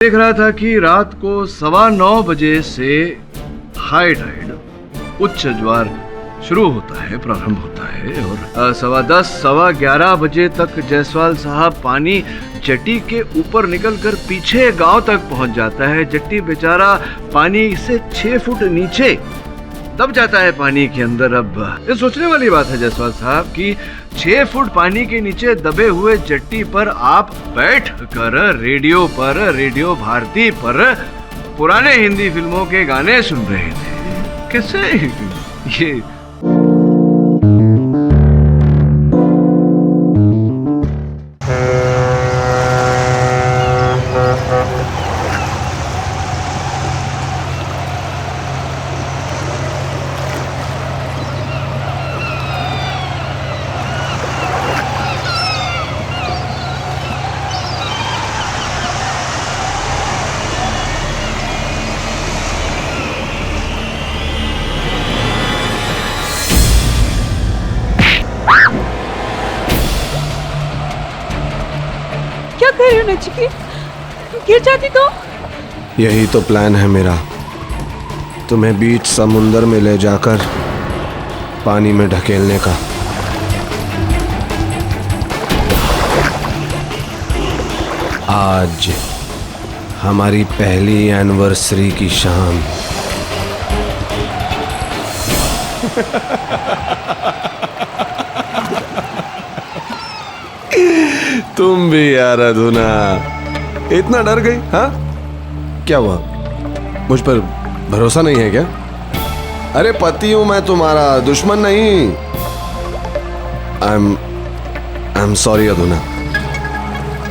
देख रहा था कि रात को 9:15 बजे से हाई टाइड उच्च ज्वार शुरू होता है, प्रारंभ होता है और 10:15 11:15 बजे तक जायसवाल साहब पानी जट्टी के ऊपर निकलकर पीछे गांव तक पहुंच जाता है। जट्टी बेचारा पानी से 6 फुट नीचे दब जाता है पानी के अंदर। अब ये सोचने वाली बात है जायसवाल साहब कि 6 फुट पानी के नीचे दबे हुए जट्टी पर आप बैठ कर रेडियो भारती पर पुराने हिंदी फिल्मों के गाने सुन रहे थे। कैसे ये क्या कर रही हो नचिकेत? गिर जाती तो? यही तो प्लान है मेरा, तुम्हें बीच समुंदर में ले जाकर पानी में ढकेलने का। आज हमारी पहली एनिवर्सरी की शाम। तुम भी यार अधुना इतना डर गई? हाँ, क्या हुआ? मुझ पर भरोसा नहीं है क्या? अरे पति हूं मैं तुम्हारा, दुश्मन नहीं। आई एम सॉरी अधुना,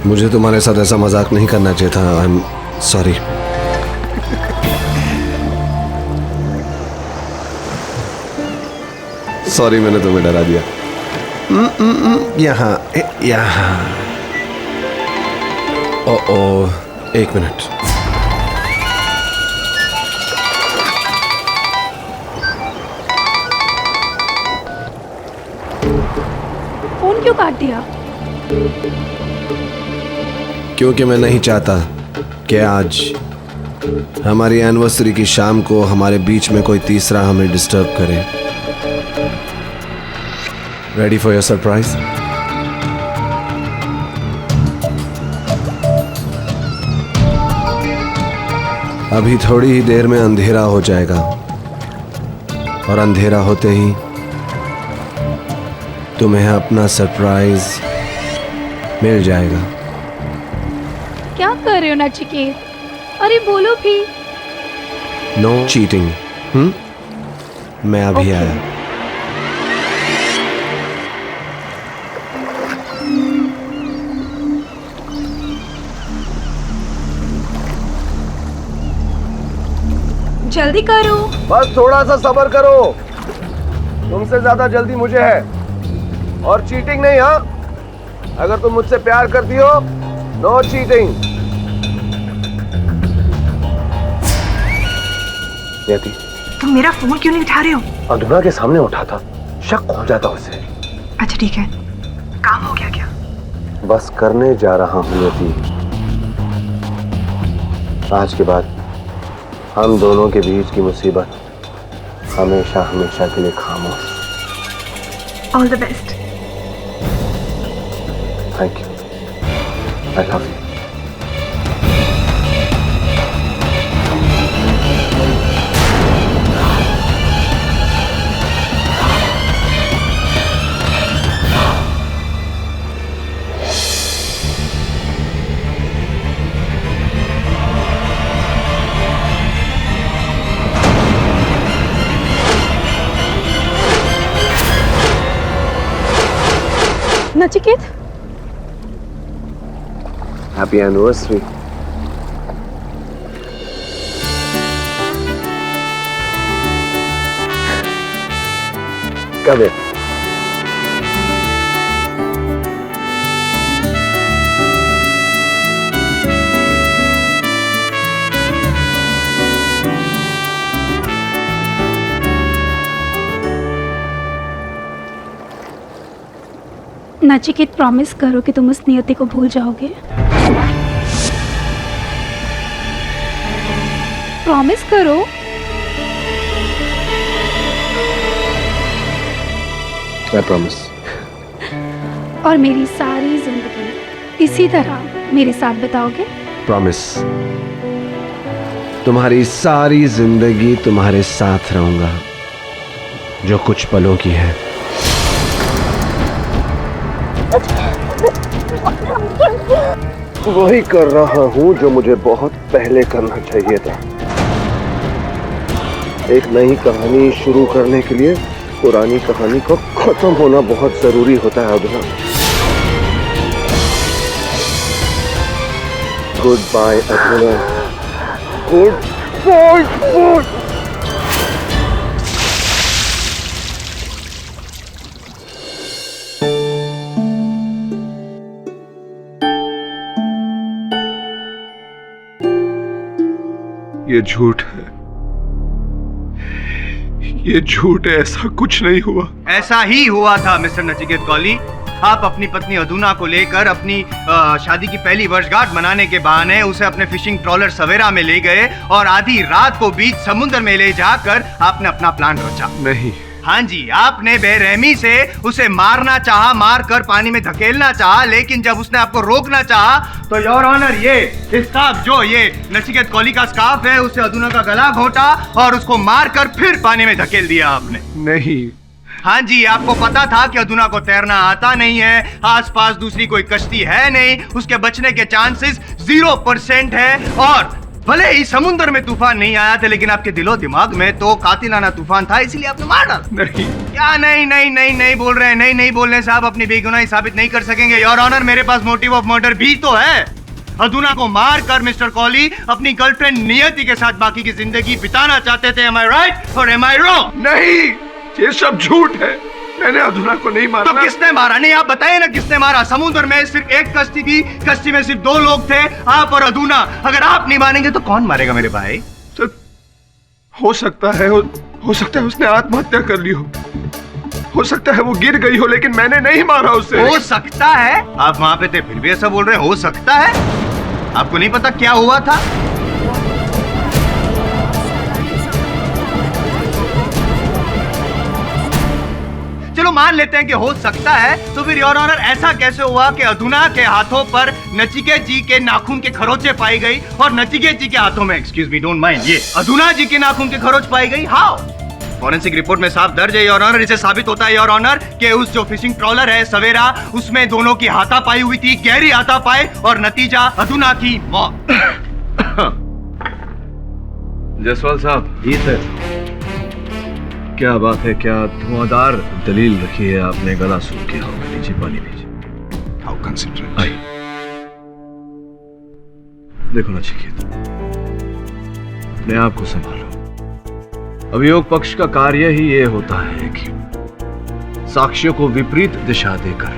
मुझे तुम्हारे साथ ऐसा मजाक नहीं करना चाहिए था। I am sorry. सॉरी, मैंने तुम्हें डरा दिया। यहाँ यहाँ। ओ, एक मिनट। फोन क्यों काट दिया? क्योंकि मैं नहीं चाहता कि आज हमारी एनिवर्सरी की शाम को हमारे बीच में कोई तीसरा हमें डिस्टर्ब करे। Ready for your surprise? अभी थोड़ी ही देर में अंधेरा हो जाएगा और अंधेरा होते ही तुम्हें अपना सरप्राइज मिल जाएगा। क्या कर रहे हो नचिकेत? अरे बोलो भी। No cheating. मैं अभी आया। जल्दी करो। बस थोड़ा सा सब्र करो, तुमसे ज्यादा जल्दी मुझे है। और चीटिंग नहीं। हाँ, अगर तुम मुझसे प्यार करती हो, नो चीटिंग। नियति, तुम मेरा फोन क्यों नहीं उठा रहे हो? अधुना के सामने उठा था, शक हो जाता उसे। अच्छा ठीक है, काम हो गया क्या? बस करने जा रहा हूँ नियति। आज के बाद हम दोनों के बीच की मुसीबत हमेशा हमेशा के लिए खामोश। All the best. Thank you. I love you. Nachiket, happy anniversary. कब है? नचिकेत प्रॉमिस करो कि तुम उस नियति को भूल जाओगे। प्रॉमिस करो। I promise. और मेरी सारी जिंदगी इसी तरह मेरे साथ बिताओगे? प्रॉमिस। तुम्हारी सारी जिंदगी तुम्हारे साथ रहूंगा, जो कुछ पलों की है। वही कर रहा हूं जो मुझे बहुत पहले करना चाहिए था। एक नई कहानी शुरू करने के लिए पुरानी कहानी को खत्म होना बहुत जरूरी होता है Adhuna. Good bye Adhuna. Good bye. ये झूठ है, ये झूठ है, ऐसा कुछ नहीं हुआ। ऐसा ही हुआ था मिस्टर नचिकेत कौली। आप अपनी पत्नी अधुना को लेकर अपनी शादी की पहली वर्षगांठ मनाने के बहाने उसे अपने फिशिंग ट्रॉलर सवेरा में ले गए और आधी रात को बीच समुद्र में ले जाकर आपने अपना प्लान रचा। नहीं। हाँ जी, आपने बेरहमी से उसे मारना चाहा, मार कर पानी में धकेलना चाहा, लेकिन जब उसने आपको रोकना चाहा तो योर ऑनर ये स्कार्फ, जो ये नचिकेत कौली का स्कार्फ है, उसे अधुना का गला घोटा और उसको मार कर फिर पानी में धकेल दिया आपने। नहीं। हाँ जी, आपको पता था कि अधुना को तैरना आता नहीं है, आसपास दूसरी कोई कश्ती है नहीं, उसके बचने के चांसेस 0% है, और भले ही समुद्र में तूफान नहीं आया था, लेकिन आपके दिलो दिमाग में तो कातिलाना तूफान था, इसलिए आपने मार डाला। नहीं। क्या नहीं नहीं नहीं नहीं बोल रहे हैं? नहीं नहीं बोलने से आप अपनी बेगुनाही साबित नहीं कर सकेंगे योर ऑनर। मेरे पास मोटिव ऑफ मर्डर भी तो है। अधुना को मार कर मिस्टर कौली अपनी गर्लफ्रेंड नियति के साथ बाकी की जिंदगी बिताना चाहते थे। एम आई राइट और एम आई रॉन्ग? नहीं, ये सब झूठ है। मैंने अधुना को नहीं मारा। तो किसने मारा? नहीं, आप बताइए ना किसने मारा? समुद्र में सिर्फ एक कश्ती थी, कश्ती में सिर्फ 2 लोग थे, आप और अधुना। अगर आप नहीं मानेंगे तो कौन मारेगा मेरे भाई? सर, हो सकता है उसने आत्महत्या कर ली हो सकता है वो गिर गई हो, लेकिन मैंने नहीं मारा उसे। हो सकता है? आप वहां पे थे फिर भी ऐसा बोल रहे हैं, हो सकता है? आपको नहीं पता क्या हुआ था? चलो मान लेते हैं कि हो सकता है, तो फिर योर ऑनर ऐसा कैसे हुआ कि अधुना के हाथों पर नचिकेत जी के नाखून के खरोंचे पाई गई और नचिकेत जी के हाथों में, एक्सक्यूज मी, डोंट माइंड, ये अधुना जी के नाखून के खरोंच पाई गई? हाउ? फॉरेंसिक रिपोर्ट में साफ दर्ज है योर ऑनर। इसे साबित होता है योर ऑनर कि उस जो फिशिंग ट्रॉलर है सवेरा, उसमें दोनों की हाथापाई हुई थी, गहरी हाथापाई, और नतीजा अधुना की मौत। जसवाल साहब। जी सर। क्या बात है, क्या धुआंधार दलील रखी है आपने। गला सूख गया होगा, लीजिए पानी लीजिए। How considerate. आइए। देखो नचिकेत, अपने आप को संभालो। अभियोग पक्ष का कार्य ही ये होता है कि साक्ष्यों को विपरीत दिशा देकर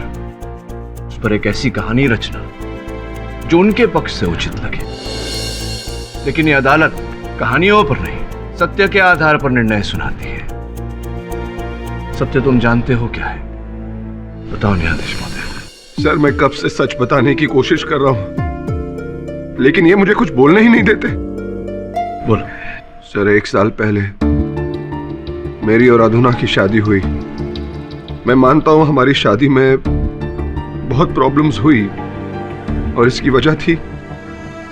उस पर एक ऐसी कहानी रचना जो उनके पक्ष से उचित लगे। लेकिन ये अदालत कहानियों पर नहीं, सत्य के आधार पर निर्णय सुनाती है। सत्य तुम जानते हो क्या है? बताओ न्यायाधीश महोदय। सर, मैं कब से सच बताने की कोशिश कर रहा हूं, लेकिन ये मुझे कुछ बोलने ही नहीं देते। बोलो। सर, 1 साल पहले मेरी और अधुना की शादी हुई। मैं मानता हूं हमारी शादी में बहुत प्रॉब्लम्स हुई, और इसकी वजह थी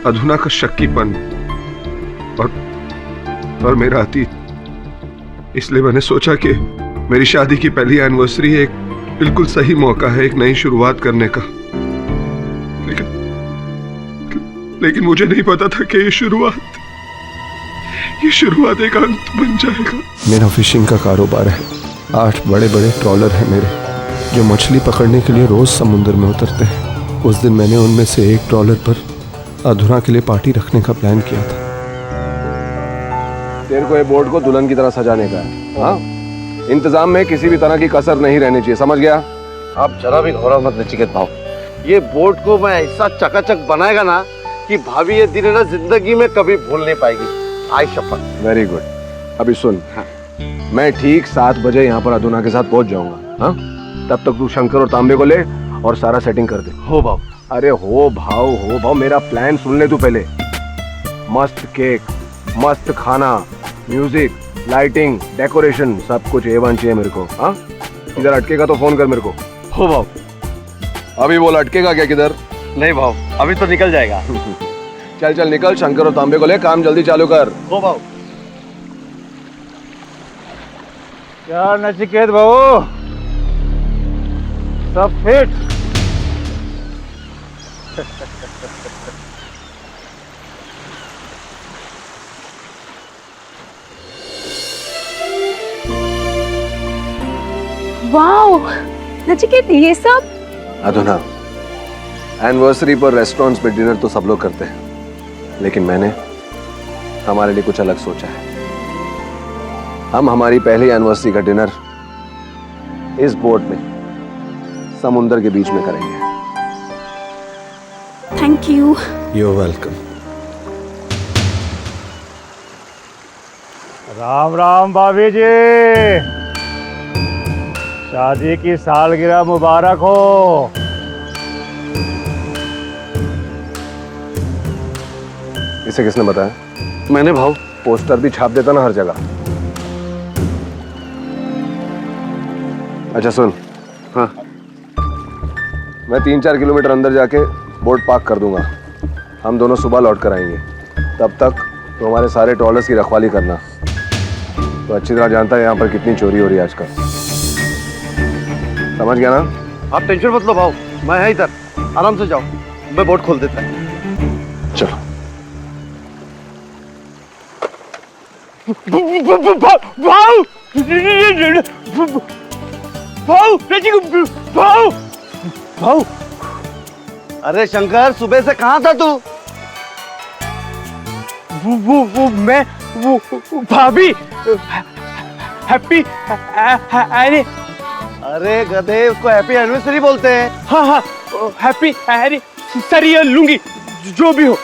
अधुना का शक्कीपन और मेरा अतीत। इसलिए मैंने सोचा कि मेरी शादी की पहली एनिवर्सरी एक बिल्कुल सही मौका है एक नई शुरुआत करने का। लेकिन मुझे नहीं पता था कि ये शुरुआत एक अंत बन जाएगा। मेरा फिशिंग का कारोबार है। 8 बड़े बड़े ट्रॉलर हैं मेरे, जो मछली पकड़ने के लिए रोज समुद्र में उतरते हैं। उस दिन मैंने उनमें से एक ट्रॉलर पर अधुना के लिए पार्टी रखने का प्लान किया था। तेरे को ये बोर्ड को दुल्हन की तरह सजाने का है। हाँ, इंतजाम में किसी भी तरह की कसर नहीं रहनी चाहिए, समझ गया? आप जरा भी घबराओ मत नचिकेत भाव। ये बोर्ड को मैं ऐसा चकाचक बनाएगा ना कि भाभी ये दिन है ना जिंदगी में कभी भूल नहीं पाएगी। आई शपथ। Very good. अभी सुन, हाँ। मैं ठीक 7 बजे यहाँ पर अधुना के साथ पहुंच जाऊंगा। हाँ, तब तक तू शंकर और तांबे को ले और सारा सेटिंग कर दे। हो भाव। अरे हो भाव, मेरा प्लान सुन ले तू पहले। मस्त केक, मस्त खाना, म्यूजिक, लाइटिंग, डेकोरेशन, सब कुछ A1 चाहिए मेरे को। हाँ, इधर अटकेगा तो फोन कर मेरे को। हो भाव। अभी बोल, अटकेगा क्या किधर? नहीं भाव, अभी तो निकल जाएगा। चल चल निकल, शंकर और तांबे को ले, काम जल्दी चालू कर। हो भाव। क्या नचिकेत बाबू, सब फिट? वाओ नचिकेत, ये सब? अधुना, एनिवर्सरी पर रेस्टोरेंट्स पे डिनर तो सब लोग करते हैं, लेकिन मैंने हमारे लिए कुछ अलग सोचा है। हम हमारी पहली एनिवर्सरी का डिनर इस बोट में समुंदर के बीच में करेंगे। Thank you. You welcome. Ram Ram भाभी जी, शादी की सालगिरह मुबारक हो। इसे किसने बताया? मैंने भाव। पोस्टर भी छाप देता ना हर जगह। अच्छा सुन, हाँ। मैं 3-4 किलोमीटर अंदर जाके बोट पार्क कर दूंगा। हम दोनों सुबह लौट कर आएंगे। तब तक तो हमारे सारे ट्रॉलर्स की रखवाली करना। तो अच्छी तरह जानता है यहाँ पर कितनी चोरी हो रही है आजकल। समझ गया ना? आप टेंशन मत लो भाव, मैं है इधर, आराम से जाओ, मैं बोट खोल देता है। चलो। भाव। अरे शंकर, सुबह से कहाँ था तू? मैं भाभी हैप्पी, अरे अरे गधे, उसको हैप्पी एनिवर्सरी बोलते हैं। हाँ हाँ, हैप्पी, अरे सरिया लूंगी जो भी हो।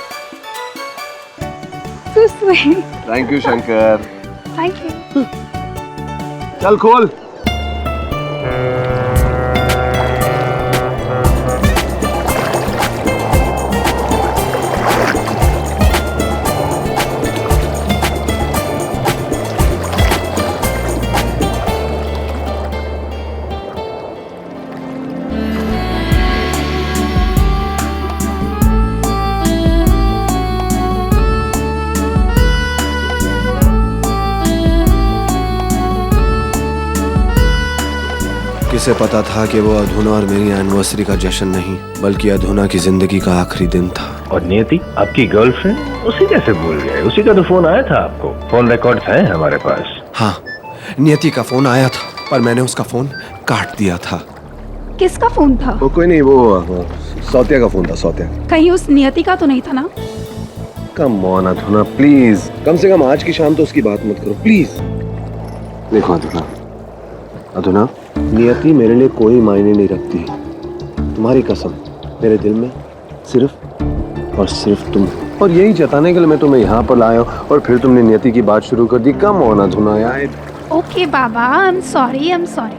So sweet. Thank you Shankar. Thank you. चल खोल। किसे पता था कि वो अधुना और मेरी एनिवर्सरी का जश्न नहीं, बल्कि अधुना की जिंदगी का आखिरी दिन था। और नियति, आपकी गर्लफ्रेंड, उसी कैसे भूल गए? उसी का तो फोन आया था आपको। फोन रिकॉर्ड्स हैं हमारे पास। हाँ, नियति का फोन आया था, पर मैंने उसका फोन काट दिया था। किसका फोन था? वो कोई नहीं, वो सौतिया का फोन था। सौतिया। कहीं उस नियति का तो नहीं था ना? कम ऑन अधुना प्लीज, कम से कम आज की शाम तो उसकी बात मत करो प्लीज। देखो अधुना, अधुना नियति मेरे लिए कोई मायने नहीं रखती। तुम्हारी कसम, मेरे दिल में सिर्फ और सिर्फ तुम। और यही जताने के लिए मैं तुम्हें यहाँ पर लाया हूँ, और फिर तुमने नियति की बात शुरू कर दी। कम ऑन अधुना यार। Okay Baba, I am sorry, I am sorry.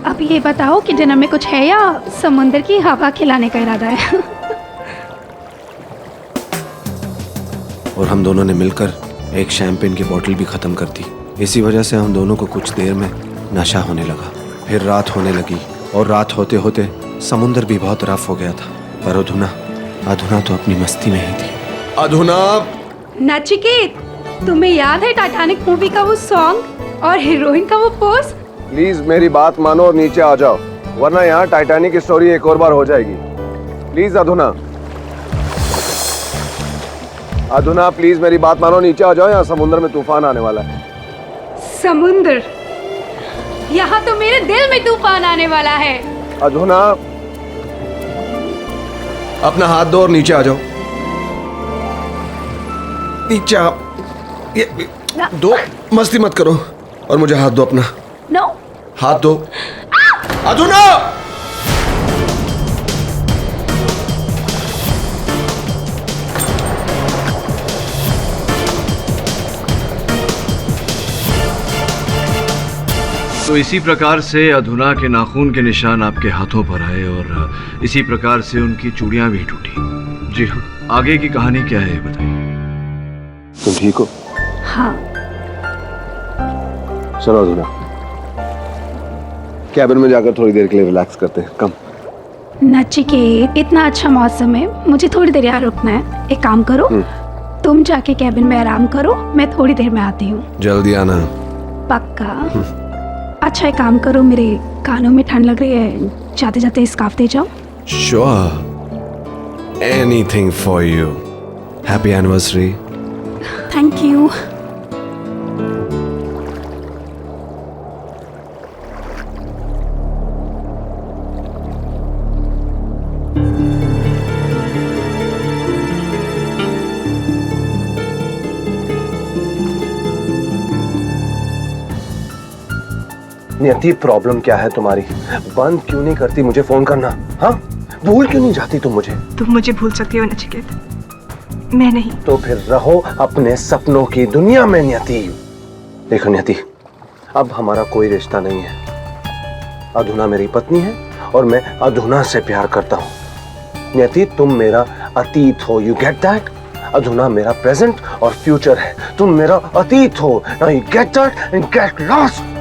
अब ये बताओ कि डिनर में कुछ है या समुंदर की हवा खिलाने का इरादा है? और हम दोनों ने मिलकर एक शैंपेन की बोतल भी खत्म कर दी। इसी वजह से हम दोनों को कुछ देर में नशा होने लगा। फिर रात होने लगी, और रात होते होते समुंदर भी बहुत रफ हो गया था। पर अधुना तो अपनी मस्ती में ही थी। अधुना! नचिकेत, तुम्हें याद है टाइटैनिक मूवी का वो सॉन्ग और हीरोइन का वो पोज? प्लीज मेरी बात मानो और नीचे आ जाओ, वरना यहाँ टाइटैनिक की स्टोरी एक और बार हो जाएगी। प्लीज अधुना, अधुना प्लीज मेरी बात मानो, नीचे आ जाओ, यहाँ समुद्र में तूफान आने वाला है। समुंदर? यहाँ तो मेरे दिल में तूफान आने वाला है। अधुना, अपना हाथ दो और नीचे आ जाओ। नीचे आ। ये दो, मस्ती मत करो, और मुझे हाथ दो अपना। नो। हाथ दो। अधुना! तो इसी प्रकार से अधुना के नाखून के निशान आपके हाथों पर आए, और इसी प्रकार से उनकी चूड़ियां भी टूटी। जी हाँ, आगे की कहानी क्या है ये बताइए। तुम ठीक हो? हाँ। सुनो अधूना, कैबिन में जाकर थोड़ी देर के लिए रिलैक्स करते हैं। कम। नचिकेत, इतना अच्छा मौसम है, मुझे थोड़ी देर यहाँ रुकना है। एक काम करो, तुम जाके कैबिन में आराम करो, मैं थोड़ी देर में आती हूँ। जल्दी आना। पक्का। अच्छा, एक काम करो, मेरे कानों में ठंड लग रही है, जाते जाते स्कार्फ दे जाओ। Sure. Anything for you. Happy anniversary. Thank you. नियति, प्रॉब्लम क्या है तुम्हारी? बंद क्यों नहीं करती मुझे फोन करना? हाँ, भूल क्यों नहीं जाती तुम मुझे? तुम मुझे भूल सकती हो नचिकेत, मैं नहीं। तो फिर रहो अपने सपनों की दुनिया में नियति। देखो नियति, अब हमारा कोई रिश्ता नहीं है। अधूना मेरी पत्नी है और मैं अधूना से प्यार करता हूँ। नियति, तुम मेरा अतीत हो, यू गेट दैट? अधूना मेरा प्रेजेंट और फ्यूचर है, तुम मेरा अतीत हो। Now you get that and get lost.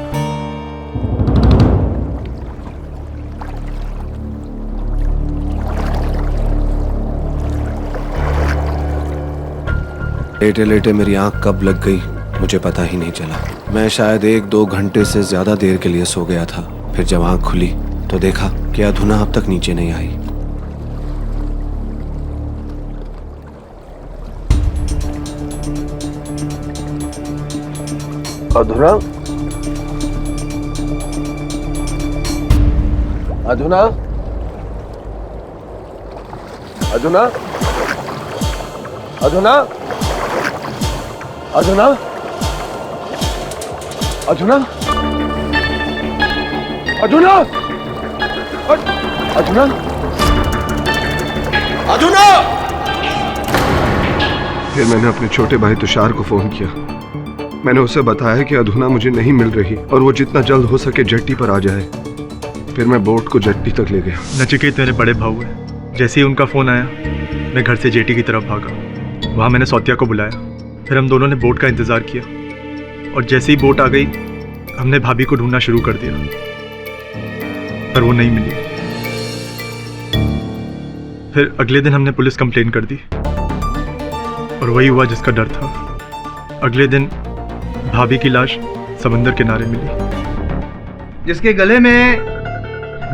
लेटे लेटे मेरी आंख कब लग गई मुझे पता ही नहीं चला। मैं शायद 1-2 घंटे से ज्यादा देर के लिए सो गया था। फिर जब आंख खुली तो देखा कि अधूना अब तक नीचे नहीं आई। अधूना, अधूना, अधूना, अधूना, अधूना, अधूना, अधूना, अधूना, अधूना। फिर मैंने अपने छोटे भाई तुषार को फोन किया। मैंने उसे बताया कि अधूना मुझे नहीं मिल रही और वो जितना जल्द हो सके जेट्टी पर आ जाए। फिर मैं बोट को जेट्टी तक ले गया। नचिकेत मेरे बड़े भाऊ है। जैसे ही उनका फोन आया, मैं घर से जेटी की तरफ भागा। वहाँ मैंने सौतिया को बुलाया। फिर हम दोनों ने बोट का इंतजार किया और जैसे ही बोट आ गई, हमने भाभी को ढूंढना शुरू कर दिया, पर वो नहीं मिली। फिर अगले दिन हमने पुलिस कंप्लेन कर दी और वही हुआ जिसका डर था। अगले दिन भाभी की लाश समंदर किनारे मिली, जिसके गले में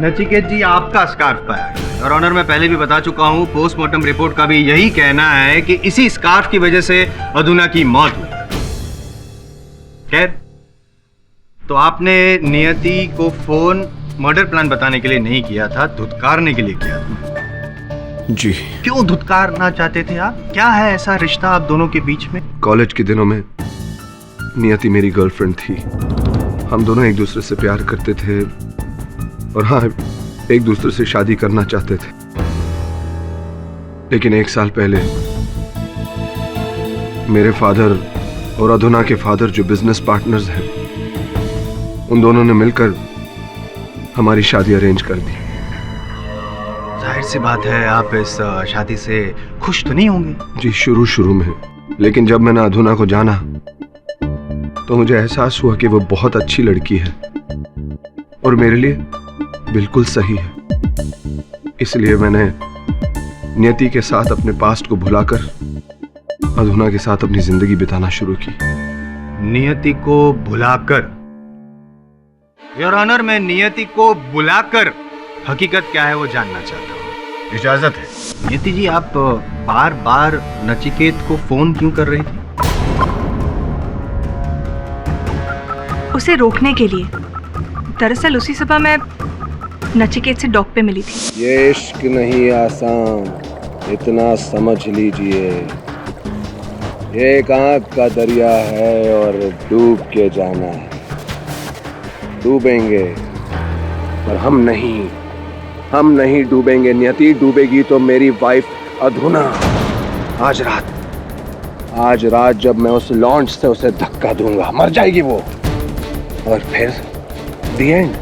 नचिकेत जी आपका स्कार्फ पाया गया। और ऑनर, मैं पहले भी बता चुका हूँ, पोस्टमार्टम रिपोर्ट का भी यही कहना है कि इसी स्कार्फ की वजह से अधूना की मौत हुई। खैर, तो आपने नियति को फोन मर्डर प्लान बताने के लिए नहीं किया था, धुतकारने के लिए किया था। जी। क्यों धुतकारना चाहते थे आप? क्या है ऐसा रिश्ता आप दोनों के बीच में? कॉलेज के दिनों में नियति मेरी गर्लफ्रेंड थी। हम दोनों एक दूसरे से प्यार करते थे और हाँ, एक दूसरे से शादी करना चाहते थे। लेकिन 1 साल पहले मेरे फादर और अधूना के फादर, जो बिजनेस पार्टनर्स हैं, उन दोनों ने मिलकर हमारी शादी अरेंज कर दी। जाहिर सी बात है, आप इस शादी से खुश तो नहीं होंगे? जी, शुरू में। लेकिन जब मैंने अधूना को जाना तो मुझे एहसास हुआ कि वो बहुत अच्छी लड़की है और मेरे लिए बिल्कुल सही है। इसलिए मैंने नियति के साथ अपने पास्ट को भुलाकर अधूना के साथ अपनी जिंदगी बिताना शुरू की। नियति को भुलाकर? योर ऑनर, मैं नियति को बुलाकर हकीकत क्या है वो जानना चाहता हूँ। इजाजत है? नियति जी, आप बार बार नचिकेत को फोन क्यों कर रही थी? उसे रोकने के लिए। दरअसल उसी सुबह मैं नचिकेत से डॉक पे मिली थी। ये इश्क नहीं आसान, इतना समझ लीजिए। ये एक आंख का दरिया है और डूब के जाना है। डूबेंगे पर हम नहीं डूबेंगे। नियति डूबेगी तो मेरी वाइफ अधूना। आज रात जब मैं उस लॉन्च से उसे धक्का दूंगा, मर जाएगी वो। और फिर द एंड।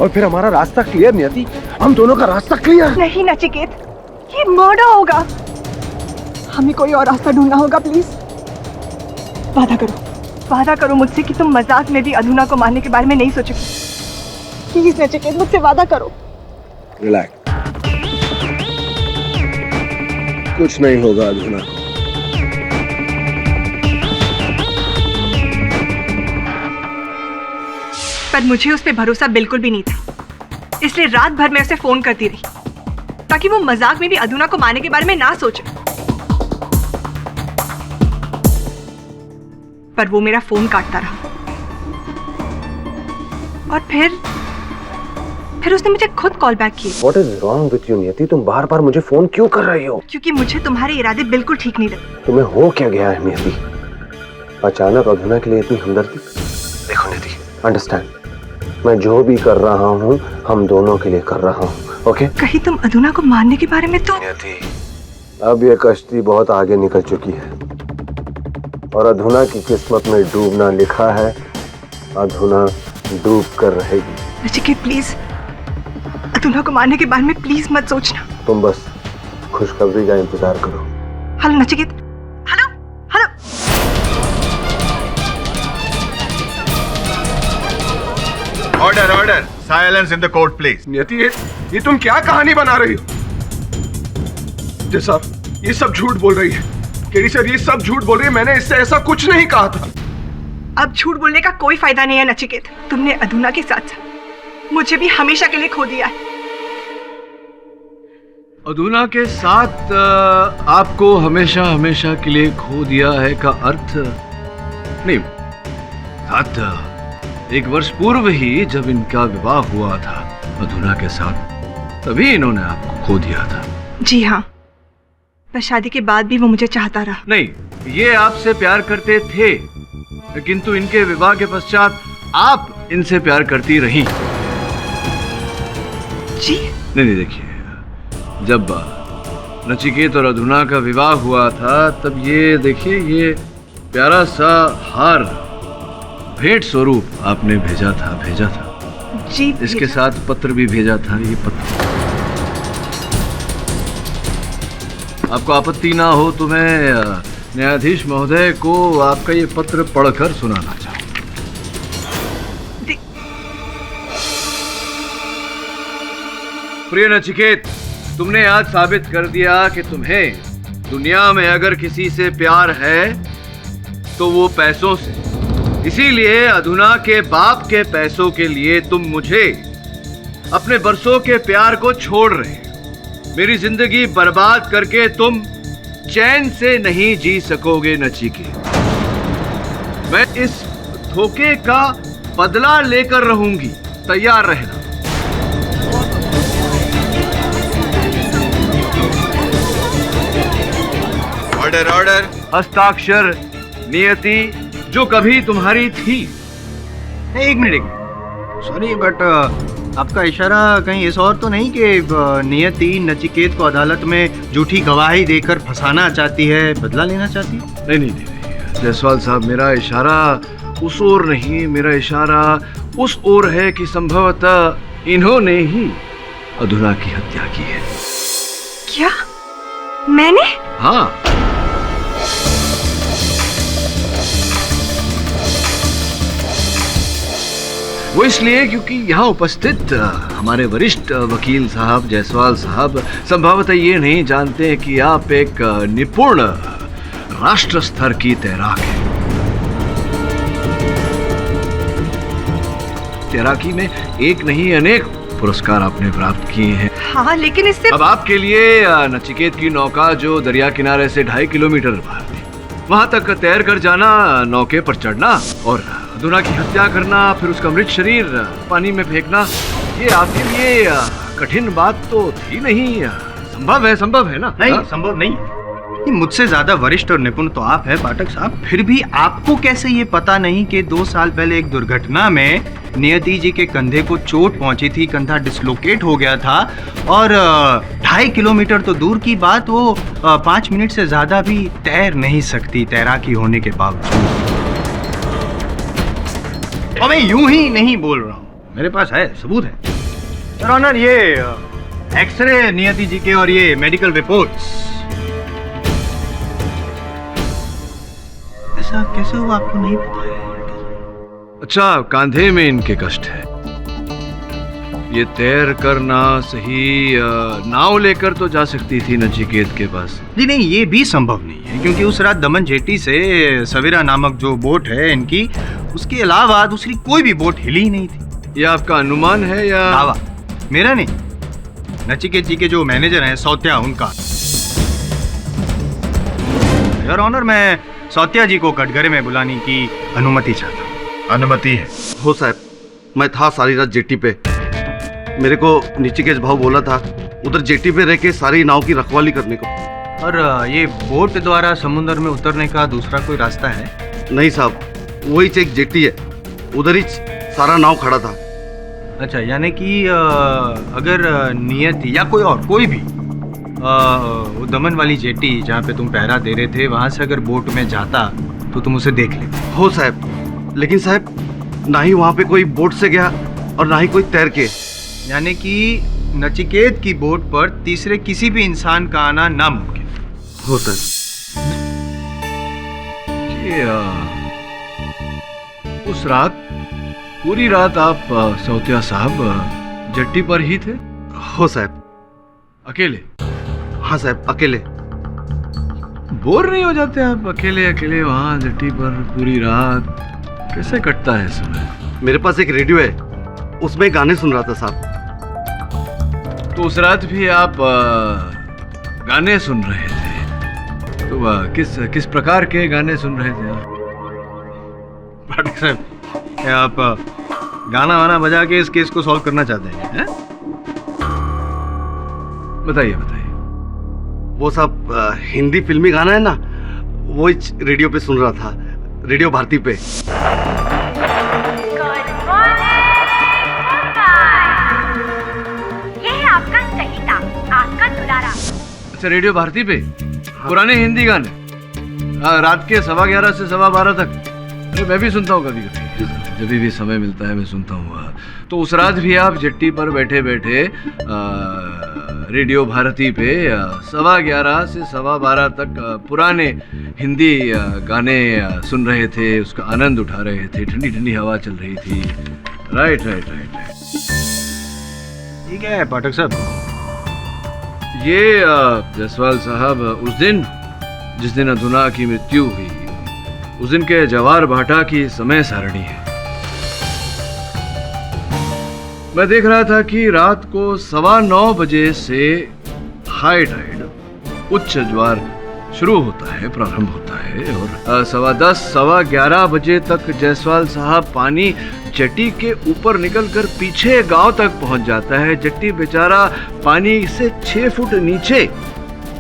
और फिर हमारा रास्ता क्लियर। नियति, हम दोनों का रास्ता क्लियर। नहीं नचिकेत, ये मर्डर होगा। हमें कोई और रास्ता ढूंढना होगा प्लीज। वादा करो मुझसे कि तुम मजाक में भी अधूना को मारने के बारे में नहीं सोचोगे। प्लीज नचिकेत, मुझसे वादा करो। रिलैक्स, कुछ नहीं होगा अधूना को। पर मुझे उस पर भरोसा बिल्कुल भी नहीं था, इसलिए रात भर मैं उसे फोन करती रही ताकि वो मजाक में भी अधूना को मारने के बारे में ना सोचे। पर वो मेरा फोन काटता रहा और फिर उसने मुझे खुद कॉल बैक किए। What is wrong with you, नियति? तुम बार बार मुझे फोन क्यों कर रही हो? क्योंकि मुझे तुम्हारे इरादे बिल्कुल ठीक नहीं लगे। तुम्हें हो क्या गया है नियति? अचानक अधूना के लिए इतनी हमदर्दी? देखो नियति, अंडरस्टैंड, मैं जो भी कर रहा हूँ हम दोनों के लिए कर रहा हूँ, ओके? कहीं तुम अधूना को मारने के बारे में तो? नियति, अब ये कश्ती बहुत आगे निकल चुकी है और अधूना की किस्मत में डूबना लिखा है। अधूना डूब कर रहेगी। नचिकेत प्लीज, अधूना को मारने के बारे में प्लीज मत सोचना। तुम बस खुशखबरी का इंतजार करो। Hello Nachiket, hello hello. Order order, silence in the court please. नियति, ये तुम क्या कहानी बना रही हो? जय साहब, ये सब झूठ बोल रही है। केडी सर, ये सब झूठ बोल रही है। मैंने इससे ऐसा कुछ नहीं कहा था। अब झूठ बोलने का कोई फायदा नहीं है नचिकेत। तुमने अधूना के साथ साथ मुझे भी हमेशा के लिए खो दिया है। अधूना के साथ आपको हमेशा हमेशा के लिए खो दिया है का अर्थ नहीं, साथ एक वर्ष पूर्व ही जब इनका विवाह हुआ था अधूना के साथ, तभी इन्होंने आपको खो दिया था। जी हाँ, पर शादी के बाद भी वो मुझे चाहता रहा। नहीं, ये आपसे प्यार करते थे, किंतु इनके विवाह के पश्चात आप इनसे प्यार करती रही। जी नहीं, देखिए, जब नचिकेत और अधूना का विवाह हुआ था तब ये देखिए, ये प्यारा सा हार भेंट स्वरूप आपने भेजा था। जी, इसके साथ पत्र भी भेजा था। ये पत्र, आपको आपत्ति ना हो तो मैं न्यायाधीश महोदय को आपका ये पत्र पढ़कर सुनाना चाहूँ। प्रिय नचिकेत, तुमने आज साबित कर दिया कि तुम्हें दुनिया में अगर किसी से प्यार है तो वो पैसों से। इसीलिए अधूना के बाप के पैसों के लिए तुम मुझे, अपने बरसों के प्यार को छोड़ रहे हो। मेरी जिंदगी बर्बाद करके तुम चैन से नहीं जी सकोगे नचिकेत। मैं इस धोखे का बदला लेकर रहूंगी, तैयार रहना। Order order. हस्ताक्षर नियति जो कभी तुम्हारी थी। एक मिनट, सॉरी बट आपका इशारा कहीं इस और तो नहीं कि नियति नचिकेत को अदालत में झूठी गवाही देकर फंसाना चाहती है, बदला लेना चाहती है? नहीं, जायसवाल साहब, मेरा इशारा उस ओर नहीं, मेरा इशारा उस ओर है कि संभवतः इन्होंने ही अधूना की हत्या की है। क्या? मैंने? हाँ, वो इसलिए क्योंकि यहाँ उपस्थित हमारे वरिष्ठ वकील साहब जायसवाल साहब संभवतः ये नहीं जानते कि आप एक निपुण राष्ट्र स्तर की तैराक हैं। तैराकी में एक नहीं अनेक पुरस्कार आपने प्राप्त किए हैं। हाँ, लेकिन इससे अब आपके लिए नचिकेत की नौका जो दरिया किनारे से 2.5 किलोमीटर बाहर थी, वहां तक तैर कर जाना, नौके पर चढ़ना और अधूना की हत्या करना, फिर उसका मृत शरीर पानी में फेंकना, ये आपके लिए कठिन बात तो थी नहीं। संभव है ना? नहीं, संभव नहीं। ये मुझसे ज्यादा वरिष्ठ और निपुण तो आप हैं पाठक साहब, फिर भी आपको कैसे ये पता नहीं कि 2 साल पहले एक दुर्घटना में नियति जी के कंधे को चोट पहुंची थी, कंधा डिसलोकेट हो गया था और 2.5 किलोमीटर तो दूर की बात, वो 5 मिनट से ज्यादा भी तैर नहीं सकती तैराकी होने के बावजूद। और मैं यूं ही नहीं बोल रहा हूँ, मेरे पास है, सबूत है। सर ऑनर, ये एक्सरे नियति जी के और ये मेडिकल रिपोर्ट्स, ऐसा कैसे हुआ आपको नहीं पता है? अच्छा, कांधे में इनके कष्ट है। ये तैर करना सही, नाव लेकर तो जा सकती थी नचिकेत के पास। जी नहीं, ये भी संभव नहीं है, क्योंकि उस रात दमन जेटी से सवेरा नामक जो बोट है इनकी, उसके अलावा दूसरी कोई भी बोट हिली ही नहीं थी। ये आपका अनुमान है या दावा? मेरा नहीं, नचिकेत जी के जो मैनेजर हैं सौत्या, उनका। योर ऑनर, मैं सौत्या जी को कटघरे में बुलाने की अनुमति चाहता हूँ। अनुमति है? हो साहब, मैं था सारी रात जेटी पे। मेरे को नचिकेत भाव बोला था उधर जेटी पे रह के सारी नाव की रखवाली करने को। और ये बोट द्वारा समुद्र में उतरने का दूसरा कोई रास्ता है? नहीं साहब, वही एक जेटी है, उधर ही सारा नाव खड़ा था। अच्छा, यानी कि अगर नियत या कोई और कोई भी वो दमन वाली जेटी जहाँ पे तुम पहरा दे रहे थे, वहां से अगर बोट में जाता तो तुम उसे देख लेते। हो साहब, लेकिन साहब ना ही वहां पे कोई बोट से गया और ना ही कोई तैर के। यानी कि नचिकेत की बोट पर तीसरे किसी भी इंसान का आना नामुमकिन हो सर। उस रात पूरी रात आप सौत्या साहब जट्टी पर ही थे? हो साहब। अकेले? हाँ साहब, अकेले। बोर नहीं हो जाते आप अकेले अकेले वहां जट्टी पर पूरी रात? कैसे कटता है समय? मेरे पास एक रेडियो है, उसमें गाने सुन रहा था साहब। तो उस रात भी आप गाने सुन रहे थे? तो किस प्रकार के गाने सुन रहे थे आप? पाठक साहब, क्या आप गाना वाना बजा के इस केस को सॉल्व करना चाहते हैं? बताइए बताइए। वो साहब हिंदी फिल्मी गाना है ना, वो रेडियो पे सुन रहा था, रेडियो भारती पे। अच्छा, रेडियो भारती पे पुराने हिंदी गाने? रात के 11:15 से 12:15 तक? अरे मैं भी सुनता हूँ कभी कभी, जब भी समय मिलता है मैं सुनता हूँ। तो उस रात भी आप जट्टी पर बैठे बैठे रेडियो भारती पे 11:15 से 12:15 तक पुराने हिंदी गाने सुन रहे थे, उसका आनंद उठा रहे थे, ठंडी ठंडी हवा चल रही थी। Right right right right. ठीक है पाठक साहब। ये जायसवाल साहब, उस दिन जिस दिन अधुना की मृत्यु हुई, उस दिन के जवार भाटा की समय सारणी है। मैं देख रहा था कि रात को 9:15 बजे से हाई टाइड, उच्च ज्वार शुरू होता है, प्रारंभ होता है, और 10:15, 11:15 बजे तक जायसवाल साहब पानी जट्टी के ऊपर निकलकर पीछे गांव तक पहुंच जाता है। जट्टी बेचारा पानी से 6 फुट नीचे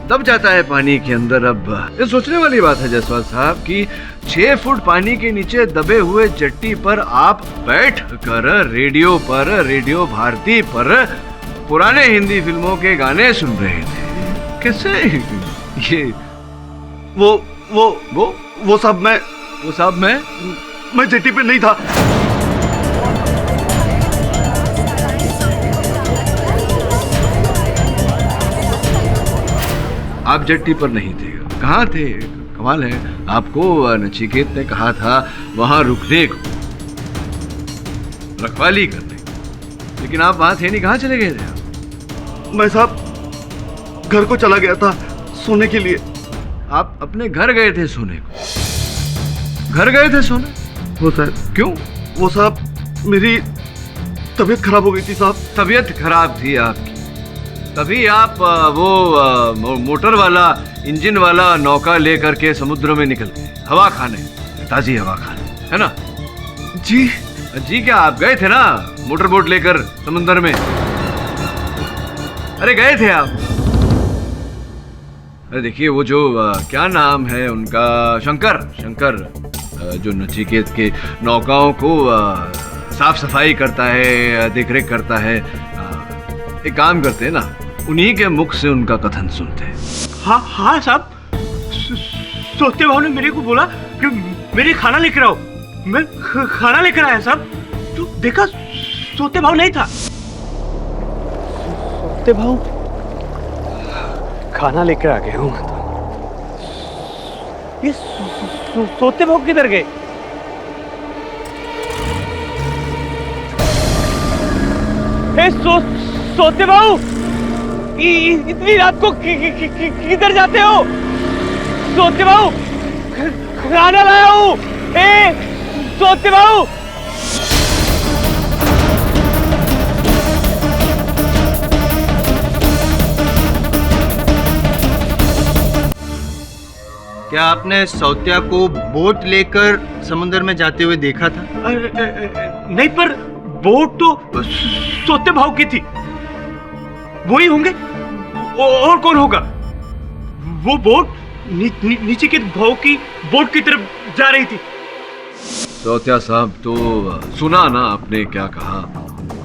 दब जाता है पानी के अंदर। अब ये सोचने वाली बात है जायसवाल साहब कि 6 फुट पानी के नीचे दबे हुए जट्टी पर आप बैठ कर रेडियो पर, रेडियो भारती पर पुराने हिंदी फिल्मों के गाने सुन रहे थे। कैसे ये? वो साहब मैं जेटी पे नहीं था। आप जट्टी पर नहीं थे? कहाँ थे? कमाल है, आपको नचिकेत ने कहा था वहां रुकने को, रखवाली करने, लेकिन आप वहां थे नहीं। कहाँ चले गए थे आप? मैं साहब घर को चला गया था सोने के लिए। आप अपने घर गए थे सोने को? घर गए थे सोने? वो साहब। क्यों? वो साहब मेरी तबीयत खराब हो गई थी साहब। तबीयत खराब थी आपकी, तभी आप वो मोटर वाला, इंजन वाला नौका लेकर के समुद्र में निकल गए हवा खाने, ताजी हवा खाने, है ना? जी क्या आप गए थे ना मोटर बोट लेकर समुद्र में? अरे गए थे आप। अरे देखिए, वो जो क्या नाम है उनका, शंकर, जो नचिकेत के नौकाओं को साफ सफाई करता है, देखरेख करता है, एक काम करते हैं ना, उन्हीं के मुख से उनका कथन सुनते हैं। हाँ साहब, सोते भाव ने मेरे को बोला कि मेरे खाना लेकर आओ। मैं खाना लेकर आया साहब, तो देखा सोते भाव नहीं था। सोते भाव खाना लेकर आ गए हूँ। ये सोते भाव किधर गए? सोते भाव, इतनी रात को किधर जाते हो? सोते भाव, खाना लाया हूँ। सोते भाव। क्या आपने सौत्या को बोट लेकर समुद्र में जाते हुए देखा था? नहीं, पर बोट तो सोते भाव की थी। वही होंगे। और कौन होगा? वो बोट नीचे के भाव की बोट की तरफ जा रही थी। सौत्या साहब, तो सुना ना आपने क्या कहा।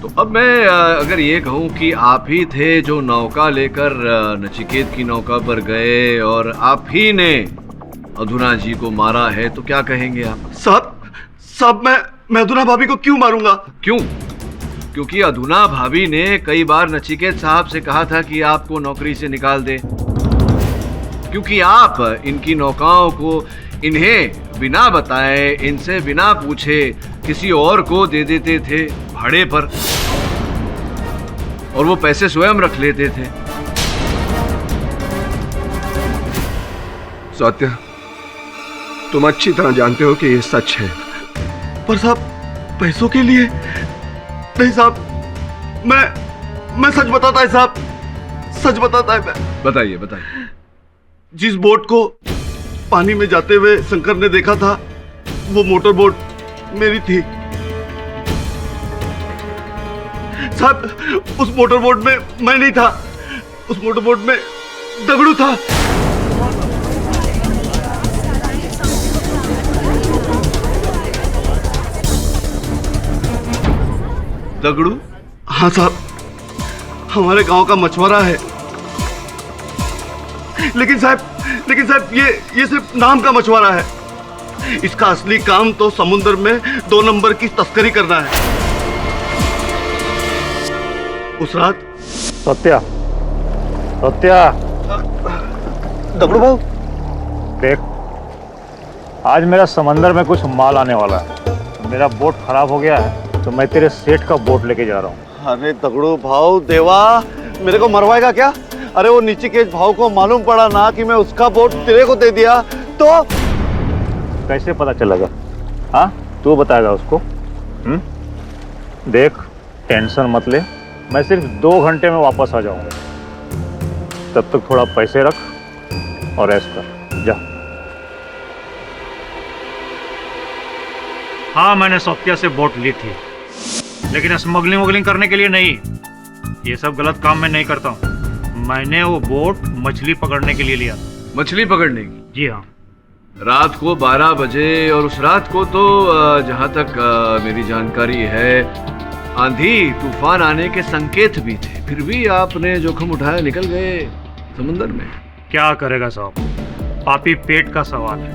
तो अब मैं अगर ये कहूँ कि आप ही थे जो नौका लेकर नचिकेत की नौका पर गए और आप ही ने अधुना जी को मारा है, तो क्या कहेंगे आप? साहब मैं अधुना भाभी को क्यों मारूंगा? क्यों? क्योंकि अधुना भाभी ने कई बार नचिकेत साहब से कहा था कि आपको नौकरी से निकाल दे, क्योंकि आप इनकी नौकाओं को इन्हें बिना बताए, इनसे बिना पूछे किसी और को दे देते थे भाड़े पर, और वो पैसे स्वयं रख लेते थे। सौत्या, तुम अच्छी तरह जानते हो कि ये सच है। पर साहब, पैसों के लिए नहीं साहब, मैं सच बताता है साहब, सच बताता है मैं। बताइए बताइए। जिस बोट को पानी में जाते हुए शंकर ने देखा था, वो मोटर बोट मेरी थी साहब। उस मोटर बोट में मैं नहीं था, उस मोटर बोट में दगड़ू था। दगड़ू? हाँ साहब, हमारे गांव का मछुआरा है। लेकिन साहब ये सिर्फ नाम का मछुआरा है। इसका असली काम तो समुद्र में 2 नंबर की तस्करी करना है। उस रात सत्या दगड़ू भाऊ, देख, आज मेरा समंदर में कुछ माल आने वाला है। मेरा बोट खराब हो गया है, तो मैं तेरे सेठ का बोट लेके जा रहा हूँ। अरे दगड़ू भाऊ देवा, मेरे को मरवाएगा क्या? अरे वो नीचिकेत भाव को मालूम पड़ा ना कि मैं उसका बोट तेरे को दे दिया तो कैसे पता चलेगा? हाँ, तू बताएगा उसको। देख, टेंशन मत ले, मैं सिर्फ 2 घंटे में वापस आ जाऊंगा। तब तक थोड़ा पैसे रख और ऐश कर, जा। हाँ, मैंने सौत्या से बोट ली थी, लेकिन स्मगलिंग करने के लिए नहीं। ये सब गलत काम मैं नहीं करता हूँ। मैंने वो बोट मछली पकड़ने के लिए लिया। मछली पकड़ने की? जी हाँ। रात को 12 बजे, और उस रात को तो जहाँ तक मेरी जानकारी है, आंधी तूफान आने के संकेत भी थे। फिर भी आपने जोखिम उठाया, निकल गए समुद्र में। क्या करेगा साहब, पापी पेट का सवाल है।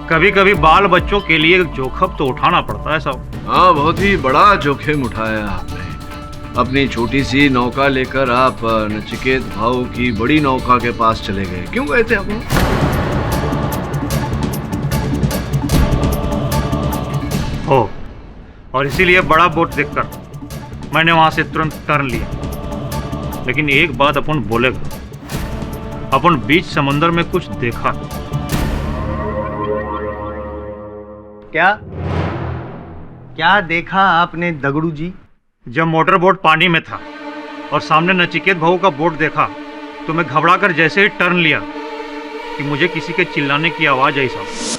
कभी कभी बाल बच्चों के लिए जोखिम तो उठाना पड़ता है साहब। हाँ, बहुत ही बड़ा जोखिम उठाया आपने। अपनी छोटी सी नौका लेकर आप नचिकेत भाव की बड़ी नौका के पास चले गए। क्यों गए थे आप? हो, और इसीलिए बड़ा बोट देखकर मैंने वहां से तुरंत टर्न लिया। लेकिन एक बात अपन बोलेगा, अपन बीच समुद्र में कुछ देखा। क्या देखा आपने दगड़ू जी? जब मोटर बोट पानी में था और सामने नचिकेत भाऊ का बोट देखा, तो मैं घबराकर जैसे ही टर्न लिया कि मुझे किसी के चिल्लाने की आवाज आई साहब।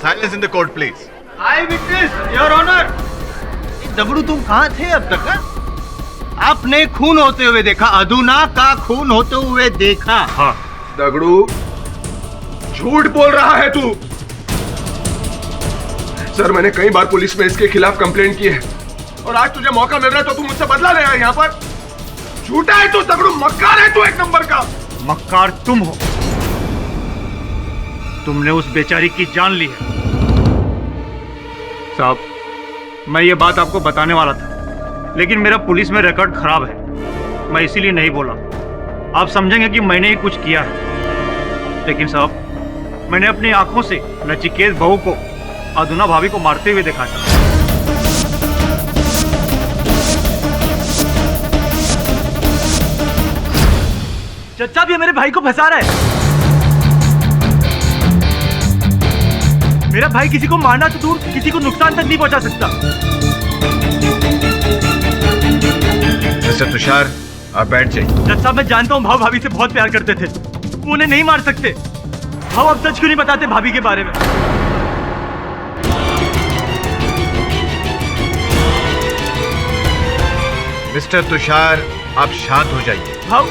Silence in the court, please. I witness, Your Honor. Dagdu, तुम कहाँ थे अब तक? आपने खून होते हुए देखा, अधुना का खून होते हुए देखा। हाँ। दगड़ू, झूठ बोल रहा है तू। सर मैंने कई बार पुलिस में इसके खिलाफ कंप्लेंट की है और आज तुझे मौका मिल रहा है तो तू मुझसे बदला ले रहा है यहाँ पर। झूठा है तू, तगड़ू मक्कार है तू, एक नंबर का मक्कार तुम हो। तुमने उस बेचारी की जान ली है। साहब, मैं ये बात आपको बताने वाला था, लेकिन मेरा पुलिस में रिकॉर्ड खराब है, मैं इसीलिए नहीं बोला। आप समझेंगे कि मैंने ही कुछ किया है, लेकिन साहब मैंने अपनी आंखों से नचिकेत बहू को अधुना भाभी को मारते हुए देखा था। चचा भी मेरे भाई को फंसा रहा है। मेरा भाई किसी को मारना तो दूर, किसी को नुकसान तक नहीं पहुंचा सकता। मिस्टर तुषार, आप बैठ जाइए। चचा, मैं जानता हूँ भाव भाभी से बहुत प्यार करते थे, वो उन्हें नहीं मार सकते। भाव अब सच क्यों नहीं बताते भाभी के बारे में? मिस्टर तुषार, आप शांत हो जाइए। भाव,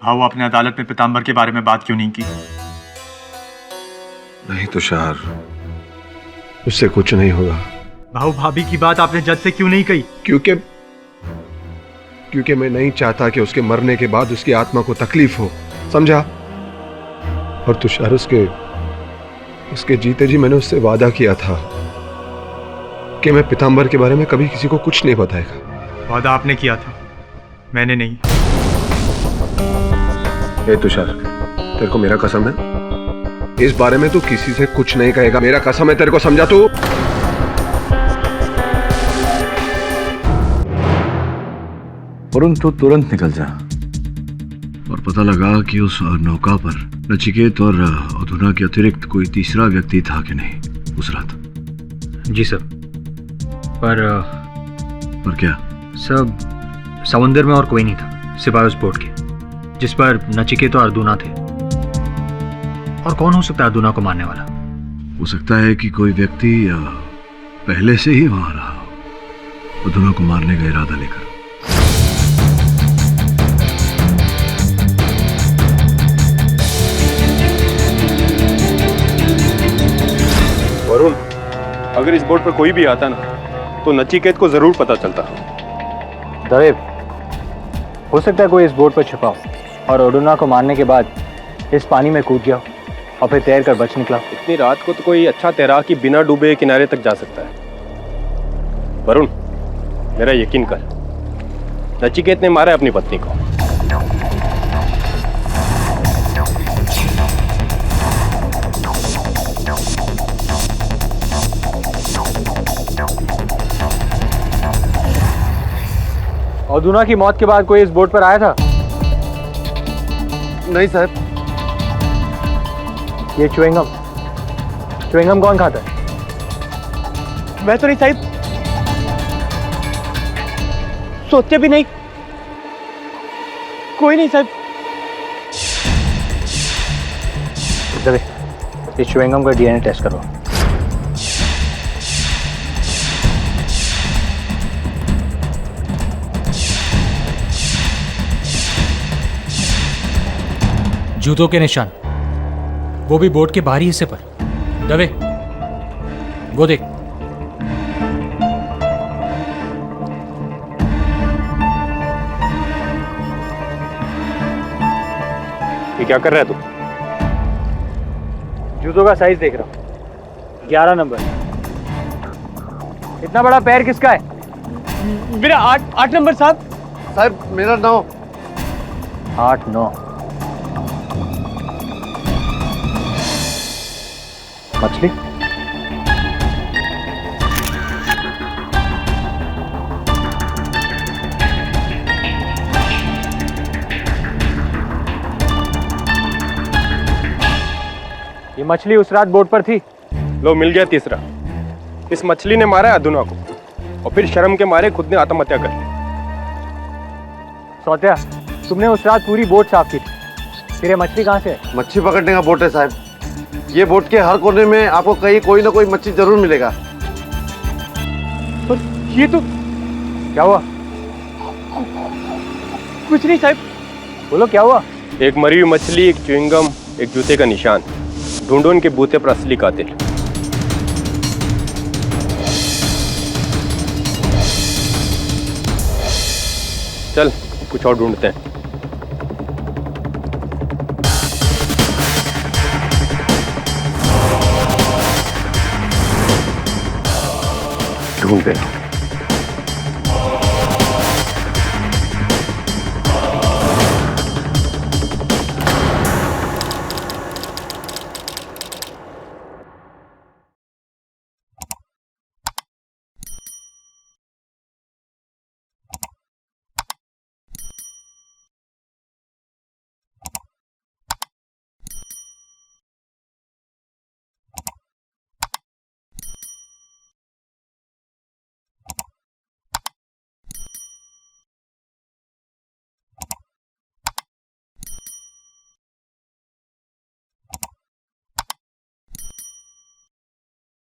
भाव आपने अदालत में पीताम्बर के बारे में बात क्यों नहीं की? नहीं तुषार, उससे कुछ नहीं होगा। भाव, भाभी की बात आपने जज से क्यों नहीं कही? क्योंकि मैं नहीं चाहता कि उसके मरने के बाद उसकी आत्मा को तकलीफ हो, समझा? और तुषार, उसके जीते जी मैंने उससे वादा किया था कि मैं पीताम्बर के बारे में कभी किसी को कुछ नहीं बताएगा। वादा आपने किया था, मैंने नहीं। ए तुषार, तेरे को मेरा कसम है, इस बारे में तू किसी से कुछ नहीं कहेगा। मेरा कसम है तेरे को, समझा तू? वरुण, तू तुरंत निकल जा। और पता लगा कि उस नौका पर नचिकेत और अधुना के अतिरिक्त कोई तीसरा व्यक्ति था कि नहीं उस रात? जी सर, पर क्या? सब समुंदर में और कोई नहीं था सिवाय उस बोट के जिस पर नचिकेत और अधुना थे। और कौन हो सकता है अधुना को मारने वाला? हो सकता है कि कोई व्यक्ति पहले से ही वहां रहा हो, अधुना को मारने का इरादा लेकर। वरुण, अगर इस बोट पर कोई भी आता ना तो नचिकेत को जरूर पता चलता। दवे, हो सकता है कोई इस बोट पर छिपा हो और अधुना को मारने के बाद इस पानी में कूद गया और फिर तैर कर बच निकला। इतनी रात को तो कोई अच्छा तैराक ही बिना डूबे किनारे तक जा सकता है। वरुण, मेरा यकीन कर, नचिकेत ने मारा है अपनी पत्नी को। अधुना की मौत के बाद कोई इस बोट पर आया था? नहीं साहब। ये च्युइंगम कौन खाता है? मैं तो नहीं साहब, सोचे भी नहीं, कोई नहीं साहब। दवे, इस च्युइंगम का डीएनए टेस्ट करो। जूतों के निशान, वो भी बोट के बाहरी हिस्से पर। दवे, वो देख। ये क्या कर रहा है तू? जूतों का साइज देख रहा हूं, 11 नंबर। इतना बड़ा पैर किसका है? मेरा 8 नंबर साहब। साहब मेरा 9। 8, 9। मछली? ये मछली उस रात बोट पर थी। लो मिल गया तीसरा। इस मछली ने मारा है अधुना को और फिर शर्म के मारे खुद ने आत्महत्या कर ली। सौत्या, तुमने उस रात पूरी बोट साफ की थी, फिर ये मछली कहाँ से है? मच्छी पकड़ने का बोट है साहब। ये बोट के हर कोने में आपको कहीं कोई ना कोई मच्छी जरूर मिलेगा। पर ये तो क्या हुआ? कुछ नहीं साहब। बोलो क्या हुआ? एक मरी हुई मछली, एक च्युइंगम, एक जूते का निशान। ढूंढो उनके बूते पर असली कातिल। चल कुछ और ढूंढते हैं। ढूंढते हैं।